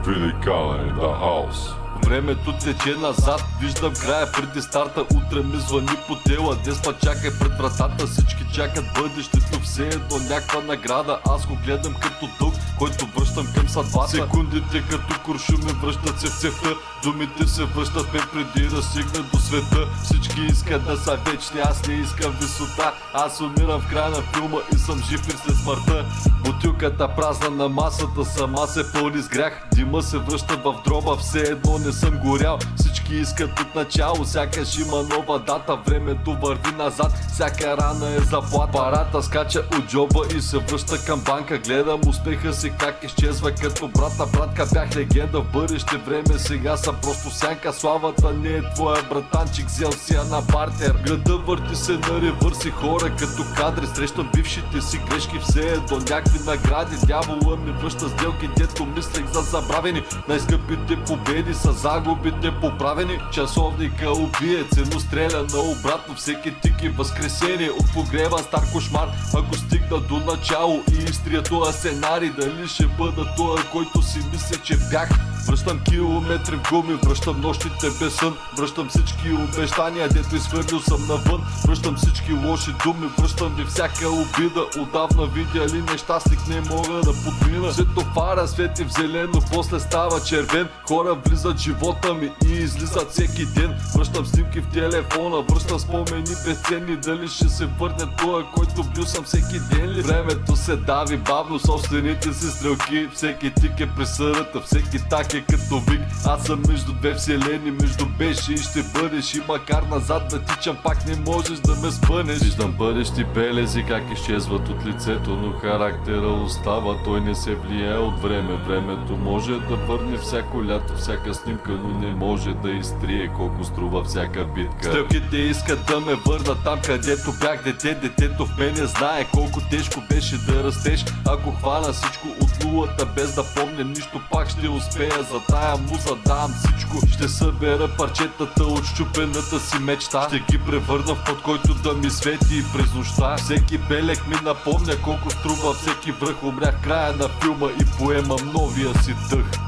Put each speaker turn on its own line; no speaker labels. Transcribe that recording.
Великан in the house.
Времето тече назад, виждам края преди старта. Утре ми звъни по тела, деспа чакай пред вратата. Всички чакат бъдещето, все едно някаква награда. Аз го гледам като дълг, който връщам към съдбата. Секундите като куршуми връщат се в цевта. Думите се връщат ме преди да стигнат до света. Всички искат да са вечни, аз не искам висота. Аз умирам в края на филма и съм жив и след смъртта. Бутилката празна на масата, сама се пълни с грях. Дима се връща в дроба, все едно не съм горял. Всички искат от начало, сякаш има нова дата. Времето върви назад, всяка рана е заплата. Парата скача от джоба и се връща към банка. Гледам успеха си как изчезва като брат на братка. Бях легенда в бъдеще време, сега съм просто сянка. Славата не е твоя братанчик, взел си я на бартер. Града върти се на ревърси, хора като кадри. Срещам бившите си грешки, все едно някакви награди. Дявола ми връща сделки, дето мислех за забравени. Най-скъпите победи са загубите поправени. Часовника убие, ценно стреля на обратно. Всеки тик е възкресение от погреба стар кошмар. Ако стигна до начало и изтрия тоя сценарий, дали ще бъда тоя, който си мисля, че бях. Връщам километри в гуми, връщам нощите без сън. Връщам всички обещания, дето изхвърлил съм навън. Връщам всички лоши думи, връщам ви всяка обида. Отдавна видяли нещастник не мога да подмина. Светофара свети в зелено, после става червен. Хора влизат в живота ми и излизат всеки ден. Връщам снимки в телефона, връщам спомени безценни. Дали ще се върне тоя, който бил съм всеки ден ли? Времето се дави бавно, собствените си стрелки. Всеки тик е присъдата, всеки так е като вик. Аз съм между две вселени, между беше и ще бъдеш. И макар назад да тичам, пак не можеш да ме спънеш. Виждам бъдещи белези как изчезват от лицето, но характера остава, той не се влияе от време. Времето може да върне всяко лято, всяка снимка, но не може да изтрие колко струва всяка битка. Стрелките искат да ме върнат там, където бях дете. Детето в мене знае колко тежко беше да растеш. Ако хвана всичко от нулата без да помня нищо, пак ще успея. За тая муза давам всичко. Ще събера парчетата от щупената си мечта. Ще ги превърна в път, който да ми свети и през нощта. Всеки белег ми напомня колко струва всеки връх. Умрях края на филма и поемам новия си дъх.